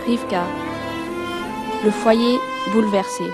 Rivka. Le foyer bouleversé.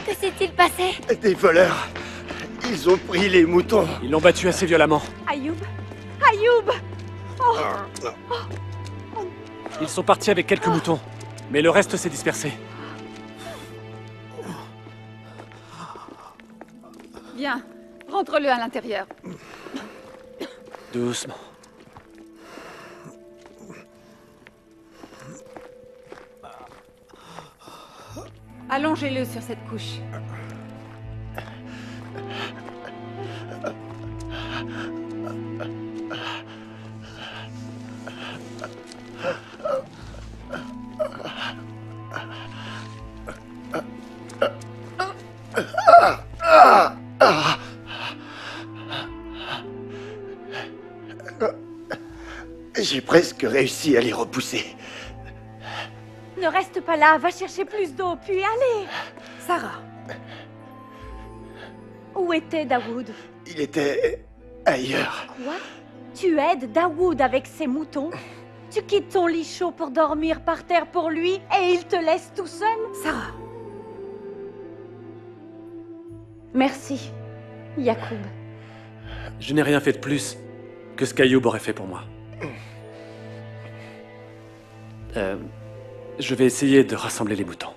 Que s'est-il passé? Des voleurs. Ils ont pris les moutons. Ils l'ont battu assez violemment. Ayoub! Ayoub! Ils sont partis avec quelques moutons, mais le reste s'est dispersé. Viens, rentre-le à l'intérieur. Doucement. Allongez-le sur cette couche. J'ai presque réussi à les repousser. Ne reste pas là, va chercher plus d'eau, puis allez. Sarah. Où était Daoud? Il était ailleurs. Quoi? Tu aides Daoud avec ses moutons? Tu quittes ton lit chaud pour dormir par terre pour lui et il te laisse tout seul? Sarah. Merci, Yacoub. Je n'ai rien fait de plus que ce qu'Ayoub aurait fait pour moi. Je vais essayer de rassembler les moutons.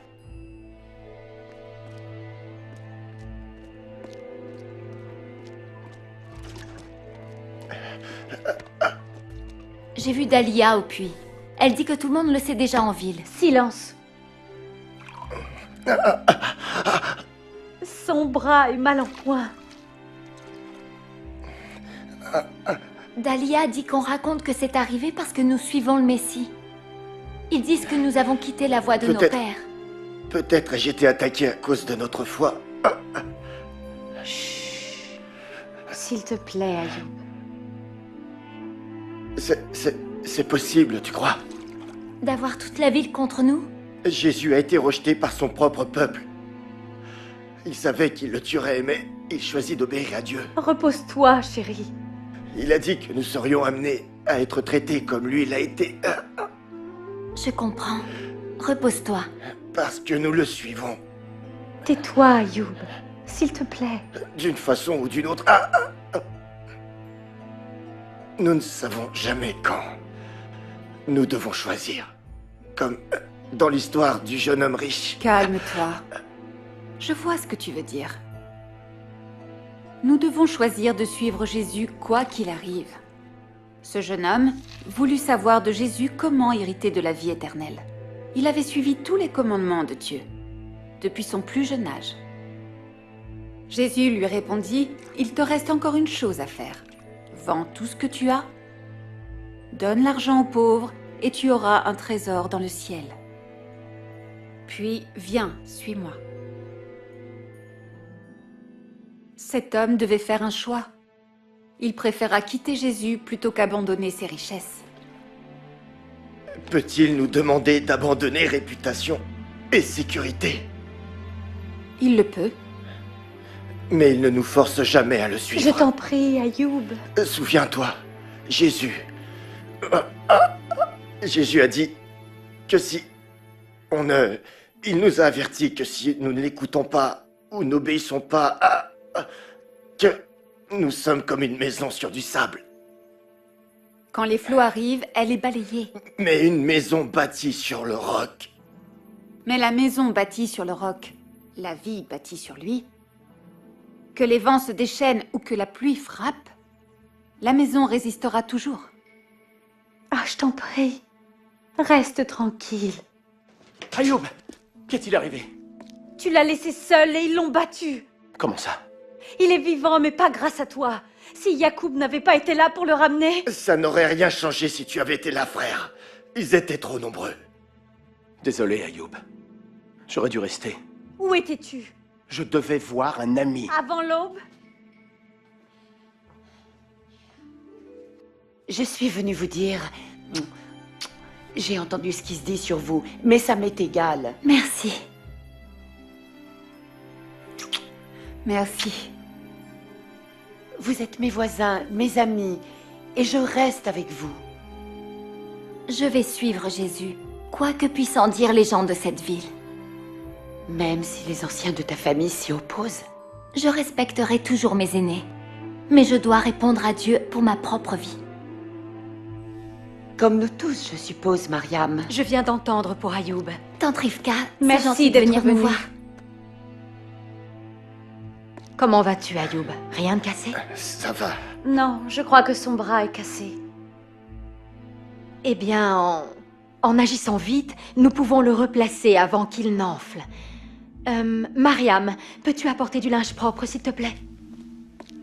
J'ai vu Dalia au puits. Elle dit que tout le monde le sait déjà en ville. Silence. Son bras est mal en point. Dalia dit qu'on raconte que c'est arrivé parce que nous suivons le Messie. Ils disent que nous avons quitté la voie de nos pères. Peut-être j'ai été attaqué à cause de notre foi. Chut. S'il te plaît, Ayoub. C'est possible, tu crois? D'avoir toute la ville contre nous? Jésus a été rejeté par son propre peuple. Il savait qu'il le tuerait, mais il choisit d'obéir à Dieu. Repose-toi, chérie. Il a dit que nous serions amenés à être traités comme lui l'a été. Je comprends. Repose-toi. Parce que nous le suivons. Tais-toi, Ayoub. S'il te plaît. D'une façon ou d'une autre. Nous ne savons jamais quand. Nous devons choisir. Comme dans l'histoire du jeune homme riche. Calme-toi. Je vois ce que tu veux dire. Nous devons choisir de suivre Jésus quoi qu'il arrive. Ce jeune homme voulut savoir de Jésus comment hériter de la vie éternelle. Il avait suivi tous les commandements de Dieu, depuis son plus jeune âge. Jésus lui répondit, « Il te reste encore une chose à faire. Vends tout ce que tu as, donne l'argent aux pauvres, et tu auras un trésor dans le ciel. Puis viens, suis-moi. » Cet homme devait faire un choix. Il préféra quitter Jésus plutôt qu'abandonner ses richesses. Peut-il nous demander d'abandonner réputation et sécurité? Il le peut. Mais il ne nous force jamais à le suivre. Je t'en prie, Ayoub. Souviens-toi, Jésus Jésus a dit que si on ne... Il nous a avertis que si nous ne l'écoutons pas ou n'obéissons pas que nous sommes comme une maison sur du sable. Quand les flots arrivent, elle est balayée. Mais une maison bâtie sur le roc. Mais la maison bâtie sur le roc, la vie bâtie sur lui, que les vents se déchaînent ou que la pluie frappe, la maison résistera toujours. Ah, je t'en prie. Reste tranquille. Ayoub, qu'est-il arrivé? Tu l'as laissé seul et ils l'ont battu. Comment ça? Il est vivant, mais pas grâce à toi. Si Yacoub n'avait pas été là pour le ramener... Ça n'aurait rien changé si tu avais été là, frère. Ils étaient trop nombreux. Désolé, Ayoub. J'aurais dû rester. Où étais-tu? Je devais voir un ami. Avant l'aube? Je suis venue vous dire... J'ai entendu ce qui se dit sur vous, mais ça m'est égal. Merci. Merci. Vous êtes mes voisins, mes amis, et je reste avec vous. Je vais suivre Jésus, quoi que puissent en dire les gens de cette ville. Même si les anciens de ta famille s'y opposent. Je respecterai toujours mes aînés, mais je dois répondre à Dieu pour ma propre vie. Comme nous tous, je suppose, Mariam. Je viens d'entendre pour Ayoub. Tante Rivka, c'est Merci gentil de d'être venir me venue. voir. Comment vas-tu, Ayoub? Rien de cassé? Ça va. Non, je crois que son bras est cassé. Eh bien, en agissant vite, nous pouvons le replacer avant qu'il n'enfle. Mariam, peux-tu apporter du linge propre, s'il te plaît?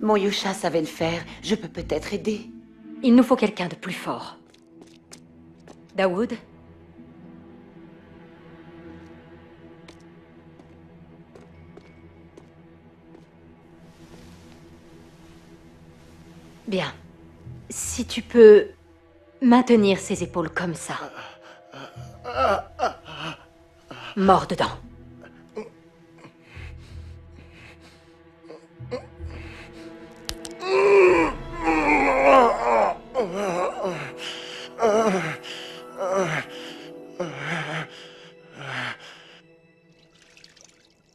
Mon Yusha savait le faire, je peux peut-être aider. Il nous faut quelqu'un de plus fort. Daoud? Bien. Si tu peux maintenir ses épaules comme ça. Mort dedans.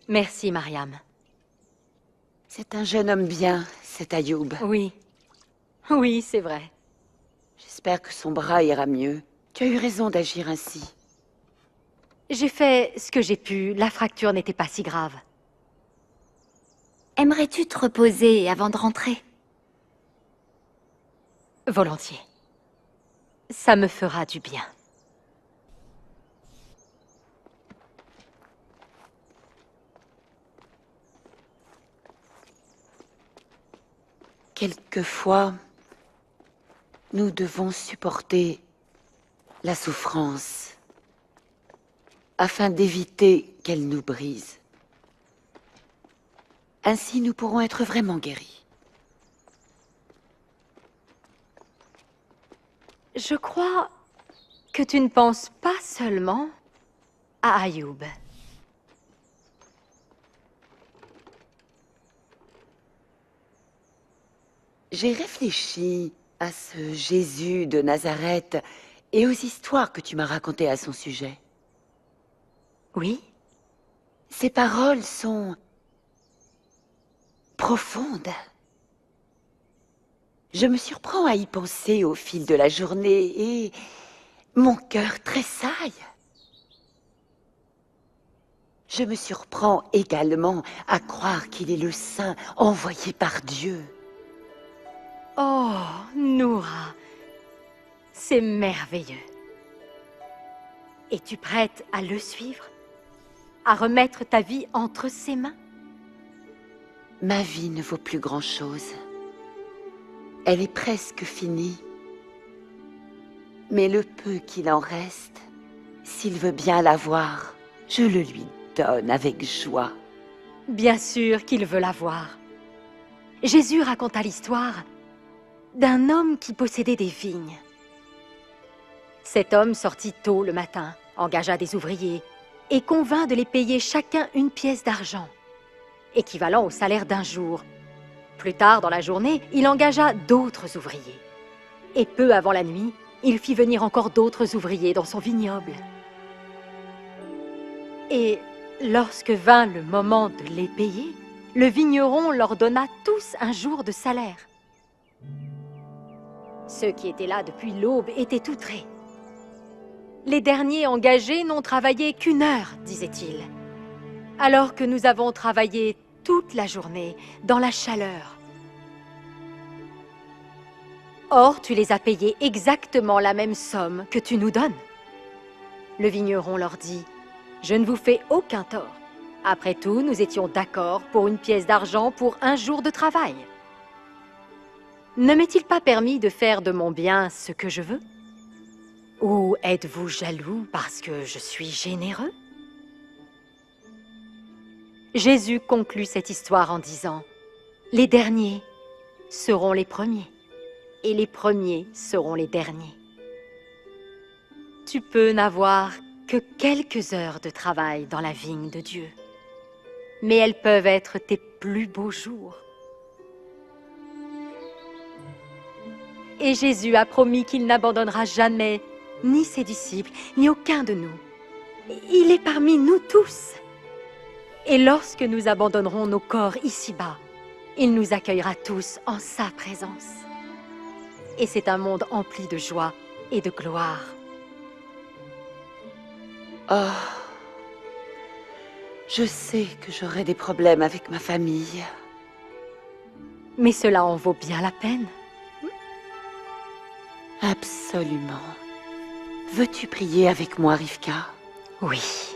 Merci, Mariam. C'est un jeune homme bien, cet Ayoub. Oui. Oui, c'est vrai. J'espère que son bras ira mieux. Tu as eu raison d'agir ainsi. J'ai fait ce que j'ai pu. La fracture n'était pas si grave. Aimerais-tu te reposer avant de rentrer? Volontiers. Ça me fera du bien. Quelquefois, nous devons supporter la souffrance afin d'éviter qu'elle nous brise. Ainsi, nous pourrons être vraiment guéris. Je crois que tu ne penses pas seulement à Ayoub. J'ai réfléchi à ce Jésus de Nazareth et aux histoires que tu m'as racontées à son sujet. Oui? Ces paroles sont profondes. Je me surprends à y penser au fil de la journée et mon cœur tressaille. Je me surprends également à croire qu'il est le saint envoyé par Dieu. Oh, Noura, c'est merveilleux. Es-tu prête à le suivre? À remettre ta vie entre ses mains? Ma vie ne vaut plus grand-chose. Elle est presque finie. Mais le peu qu'il en reste, s'il veut bien l'avoir, je le lui donne avec joie. Bien sûr qu'il veut l'avoir. Jésus raconta l'histoire d'un homme qui possédait des vignes. Cet homme sortit tôt le matin, engagea des ouvriers et convint de les payer chacun une pièce d'argent, équivalent au salaire d'un jour. Plus tard dans la journée, il engagea d'autres ouvriers. Et peu avant la nuit, il fit venir encore d'autres ouvriers dans son vignoble. Et lorsque vint le moment de les payer, le vigneron leur donna tous un jour de salaire. Ceux qui étaient là depuis l'aube étaient outrés. Les derniers engagés n'ont travaillé qu'1 heure, disait-il, alors que nous avons travaillé toute la journée dans la chaleur. Or, tu les as payés exactement la même somme que tu nous donnes. Le vigneron leur dit, « Je ne vous fais aucun tort. Après tout, nous étions d'accord pour 1 pièce d'argent pour 1 jour de travail. Ne m'est-il pas permis de faire de mon bien ce que je veux? Ou êtes-vous jaloux parce que je suis généreux? » Jésus conclut cette histoire en disant, « Les derniers seront les premiers, et les premiers seront les derniers. » Tu peux n'avoir que quelques heures de travail dans la vigne de Dieu, mais elles peuvent être tes plus beaux jours. Et Jésus a promis qu'il n'abandonnera jamais ni ses disciples, ni aucun de nous. Il est parmi nous tous. Et lorsque nous abandonnerons nos corps ici-bas, il nous accueillera tous en sa présence. Et c'est un monde empli de joie et de gloire. Oh, je sais que j'aurai des problèmes avec ma famille. Mais cela en vaut bien la peine. Absolument. Veux-tu prier avec moi, Rivka? Oui.